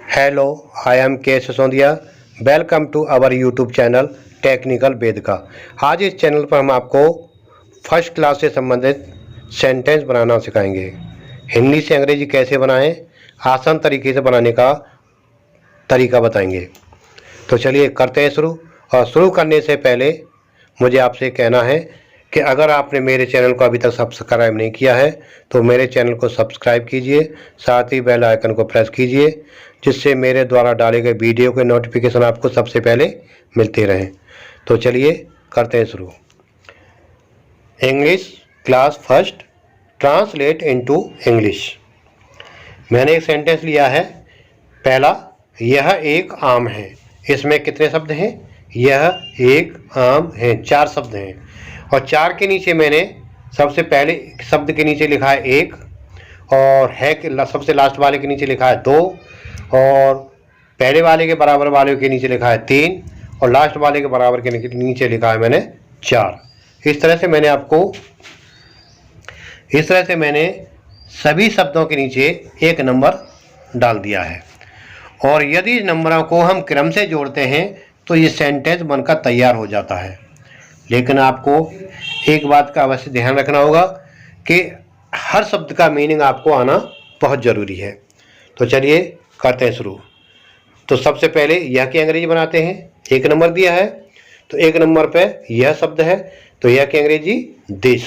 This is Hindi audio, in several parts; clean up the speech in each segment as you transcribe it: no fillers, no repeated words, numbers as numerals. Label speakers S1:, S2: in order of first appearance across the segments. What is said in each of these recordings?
S1: Hello, I am K Sisodia. Welcome to our YouTube channel technical Vedika. आज इस चैनल पर हम आपको फर्स्ट क्लास से संबंधित सेंटेंस बनाना सिखाएंगे। हिंदी से अंग्रेजी कैसे बनाएं, आसान तरीके से बनाने का तरीका बताएंगे। तो चलिए करते हैं शुरू। और शुरू करने से पहले मुझे आपसे कहना है कि अगर आपने मेरे चैनल को अभी तक सब्सक्राइब नहीं किया है तो मेरे चैनल को सब्सक्राइब कीजिए, साथ ही बेल आइकन को प्रेस कीजिए, जिससे मेरे द्वारा डाले गए वीडियो के नोटिफिकेशन आपको सबसे पहले मिलते रहें। तो चलिए करते हैं शुरू। English class first, translate into English. मैंने एक सेंटेंस लिया है। पहला, यह एक आम है। इसमें कितने शब्द हैं? यह एक आम है, 4 शब्द हैं। और 4 के नीचे मैंने सबसे पहले शब्द के नीचे लिखा है 1, और है के सबसे लास्ट वाले के नीचे लिखा है 2, और पहले वाले के बराबर वाले के नीचे लिखा है 3, और लास्ट वाले के बराबर के नीचे लिखा है मैंने 4। इस तरह से मैंने सभी शब्दों के नीचे एक नंबर डाल दिया है। और यदि नंबरों को हम क्रम से जोड़ते हैं तो ये सेंटेंस बनकर तैयार हो जाता है। लेकिन आपको एक बात का अवश्य ध्यान रखना होगा कि हर शब्द का मीनिंग आपको आना बहुत ज़रूरी है। तो चलिए करते हैं शुरू। तो सबसे पहले यह की अंग्रेजी बनाते हैं। 1 नंबर दिया है तो 1 नंबर पे यह शब्द है, तो यह की अंग्रेजी दिस।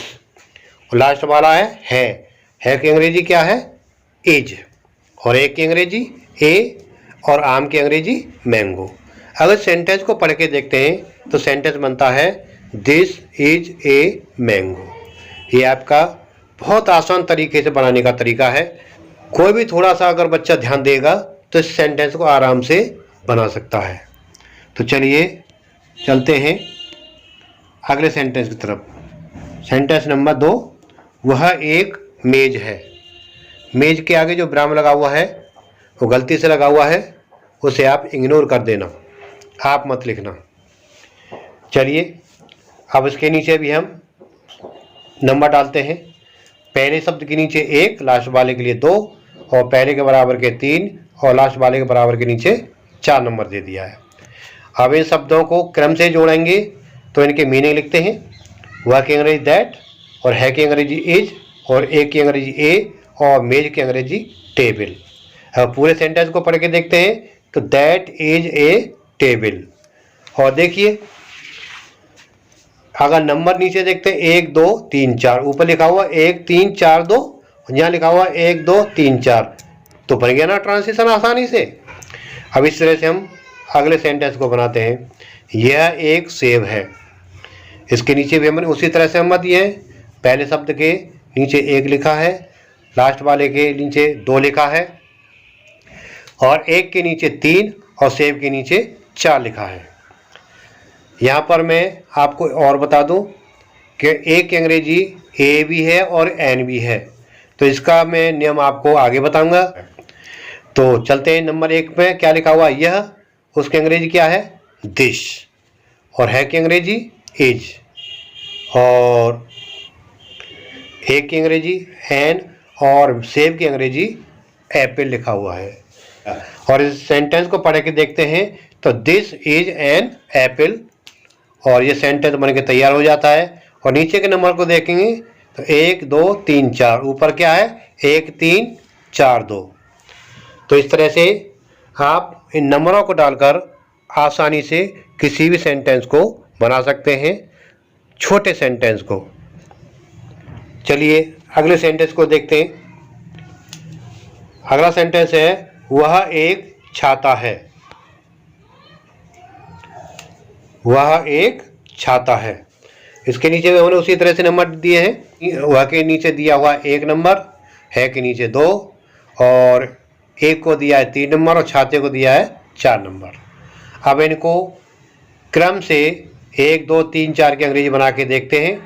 S1: और लास्ट वाला है की अंग्रेजी क्या है? इज। और एक की अंग्रेजी ए, और आम की अंग्रेजी मैंगो। अगर सेंटेंस को पढ़ के देखते हैं तो सेंटेंस बनता है दिस इज ए मैंगो। ये आपका बहुत आसान तरीके से बनाने का तरीका है। कोई भी थोड़ा सा अगर बच्चा ध्यान देगा तो इस सेंटेंस को आराम से बना सकता है। तो चलिए चलते हैं अगले सेंटेंस की तरफ। सेंटेंस नंबर 2, वह एक मेज है। मेज के आगे जो विराम लगा हुआ है वो गलती से लगा हुआ है, उसे आप इग्नोर कर देना, आप मत लिखना। चलिए अब इसके नीचे भी हम नंबर डालते हैं। पहले शब्द के नीचे 1, लास्ट वाले के लिए 2, और पहले के बराबर के 3, और लास्ट वाले के बराबर के नीचे 4 नंबर दे दिया है। अब इन शब्दों को क्रम से जोड़ेंगे तो इनके मीनिंग लिखते हैं। वह की अंग्रेजी दैट, और है की अंग्रेजी इज, और एक की अंग्रेजी ए, और मेज की अंग्रेजी टेबल। अब पूरे सेंटेंस को पढ़ के देखते हैं तो दैट इज ए टेबल। और देखिए अगर नंबर नीचे देखते हैं 1 2 3 4, ऊपर लिखा हुआ 1 3 4 2, यहाँ लिखा हुआ 1 2 3 4, तो बन गया ना ट्रांसलेशन आसानी से। अब इस तरह से हम अगले सेंटेंस को बनाते हैं। यह एक सेब है। इसके नीचे भी हमने उसी तरह से हम दिए हैं। पहले शब्द के नीचे 1 लिखा है, लास्ट वाले के नीचे 2 लिखा है, और 1 के नीचे 3, और सेब के नीचे 4 लिखा है। यहाँ पर मैं आपको और बता दूं कि एक की अंग्रेजी ए भी है और एन भी है, तो इसका मैं नियम आपको आगे बताऊंगा। तो चलते हैं नंबर 1 में क्या लिखा हुआ यह, उसकी अंग्रेजी क्या है? दिस। और है की अंग्रेजी इज, और एक की अंग्रेजी एन, और सेब की अंग्रेजी एप्पल लिखा हुआ है। और इस सेंटेंस को पढ़ के देखते हैं तो दिस इज एन एप्पल, और ये सेंटेंस बन के तैयार हो जाता है। और नीचे के नंबर को देखेंगे तो 1 2 3 4, ऊपर क्या है? 1 3 4 2। तो इस तरह से आप इन नंबरों को डालकर आसानी से किसी भी सेंटेंस को बना सकते हैं, छोटे सेंटेंस को। चलिए अगले सेंटेंस को देखते हैं। अगला सेंटेंस है वह एक छाता है। वह एक छाता है। इसके नीचे हमने उसी तरह से नंबर दिए हैं। वह के नीचे दिया हुआ 1 नंबर, है के नीचे 2, और एक को दिया है 3 नंबर, और छाते को दिया है 4 नंबर। अब इनको क्रम से 1 2 3 4 की अंग्रेजी बना के देखते हैं।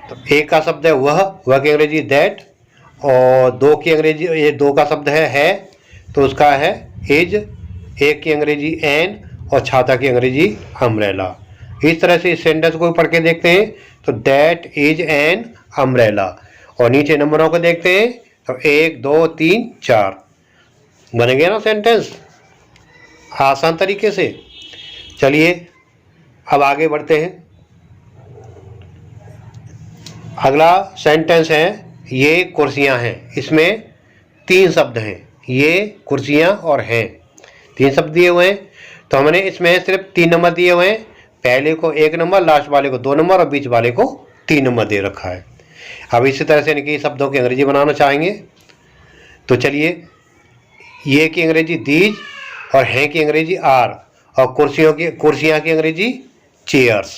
S1: तो 1 का शब्द है वह की अंग्रेजी दैट, और 2 की अंग्रेजी, ये 2 का शब्द है तो उसका है इज, 1 की अंग्रेजी एन, और छाता की अंग्रेजी अम्ब्रेला। इस तरह से इस सेंटेंस को पढ़ के देखते हैं तो दैट इज एन अम्ब्रेला। और नीचे नंबरों को देखते हैं तो 1 2 3 4, बन गया ना सेंटेंस। आसान तरीके से। चलिए अब आगे बढ़ते हैं। अगला सेंटेंस है ये कुर्सियां हैं। इसमें 3 शब्द हैं, ये कुर्सियां और हैं। 3 शब्द दिए हुए हैं, तो हमने इसमें सिर्फ 3 नंबर दिए हुए हैं। पहले को 1 नंबर, लास्ट वाले को 2 नंबर और बीच वाले को 3 नंबर दे रखा है। अब इसी तरह से इनकी शब्दों की अंग्रेजी बनाना चाहेंगे, तो चलिए ये की अंग्रेजी दीज और हैं की अंग्रेजी आर और कुर्सियां की अंग्रेजी चेयर्स।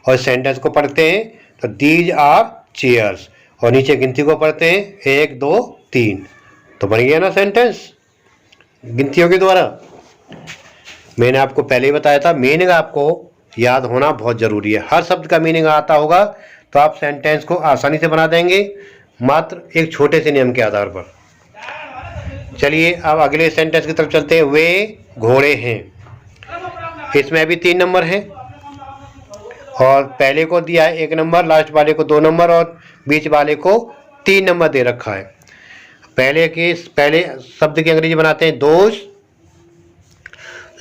S1: और सेंटेंस को पढ़ते हैं तो दीज आर चेयर्स और नीचे गिनती को पढ़ते हैं 1 2 3, तो बन गया ना सेंटेंस गिनतियों के द्वारा। मैंने आपको पहले ही बताया था मीनिंग आपको याद होना बहुत ज़रूरी है। हर शब्द का मीनिंग आता होगा तो आप सेंटेंस को आसानी से बना देंगे, मात्र एक छोटे से नियम के आधार पर। चलिए अब अगले सेंटेंस की तरफ चलते हैं। वे घोड़े हैं। इसमें भी 3 नंबर हैं और पहले को दिया है 1 नंबर, लास्ट वाले को 2 नंबर और बीच वाले को 3 नंबर दे रखा है। पहले शब्द की अंग्रेजी बनाते हैं दोज,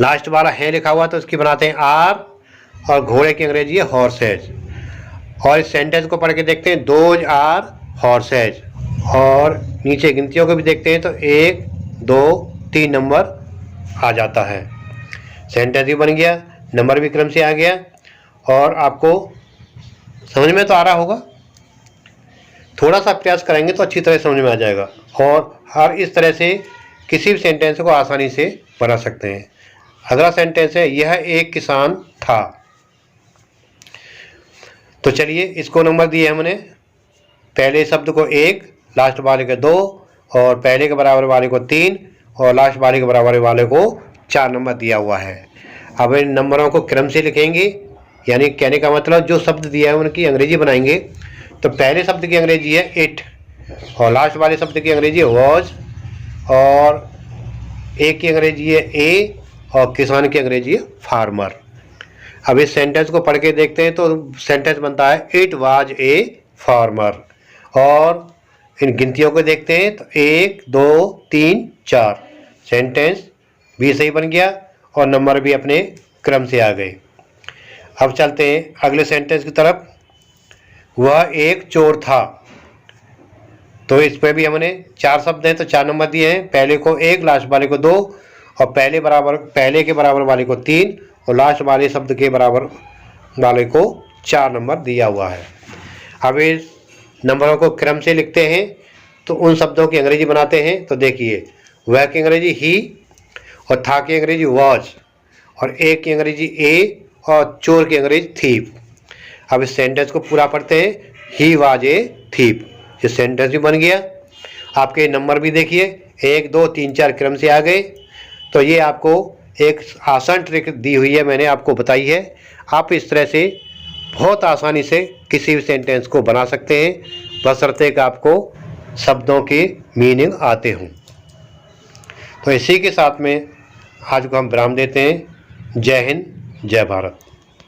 S1: लास्ट वाला है लिखा हुआ तो उसकी बनाते हैं आर और घोड़े की अंग्रेजी है हॉर्सेज। और इस सेंटेंस को पढ़ के देखते हैं दोज आर हॉर्सेज और नीचे गिनतियों को भी देखते हैं तो 1 2 3 नंबर आ जाता है। सेंटेंस भी बन गया, नंबर भी क्रम से आ गया और आपको समझ में तो आ रहा होगा। थोड़ा सा प्रयास करेंगे तो अच्छी तरह समझ में आ जाएगा और हर इस तरह से किसी भी सेंटेंस को आसानी से बना सकते हैं। अगला सेंटेंस है यह एक किसान था। तो चलिए इसको नंबर दिए हमने, पहले शब्द को 1, लास्ट वाले को 2 और पहले के बराबर वाले को 3 और लास्ट वाले के बराबर वाले को 4 नंबर दिया हुआ है। अब इन नंबरों को क्रम से लिखेंगे, यानी कहने का मतलब जो शब्द दिया है उनकी अंग्रेजी बनाएंगे। तो पहले शब्द की अंग्रेजी है इट और लास्ट वाले शब्द की अंग्रेजी है वॉज और ए की अंग्रेजी है ए और किसान की अंग्रेजी है फार्मर। अब इस सेंटेंस को पढ़ के देखते हैं तो सेंटेंस बनता है इट वाज ए फार्मर। और इन गिनतियों को देखते हैं तो 1 2 3 4, सेंटेंस भी सही बन गया और नंबर भी अपने क्रम से आ गए। अब चलते हैं अगले सेंटेंस की तरफ। वह एक चोर था। तो इस पर भी हमने 4 शब्द हैं तो 4 नंबर दिए हैं, पहले को 1, लास्ट वाले को 2 और पहले के बराबर वाले को 3 और लास्ट वाले शब्द के बराबर वाले को 4 नंबर दिया हुआ है। अब इस नंबरों को क्रम से लिखते हैं तो उन शब्दों की अंग्रेजी बनाते हैं। तो देखिए वह की अंग्रेजी ही और था की अंग्रेजी वॉज और ए की अंग्रेजी ए और चोर की अंग्रेजी थीप। अब इस सेंटेंस को पूरा पढ़ते हैं ही वाज ए थीप। ये सेंटेंस भी बन गया। आपके नंबर भी देखिए 1 2 3 4 क्रम से आ गए। तो ये आपको एक आसान ट्रिक दी हुई है, मैंने आपको बताई है। आप इस तरह से बहुत आसानी से किसी भी सेंटेंस को बना सकते हैं, बशर्ते कि आपको शब्दों के मीनिंग आते हों। तो इसी के साथ में आज को हम विराम देते हैं। जय हिंद, जय भारत।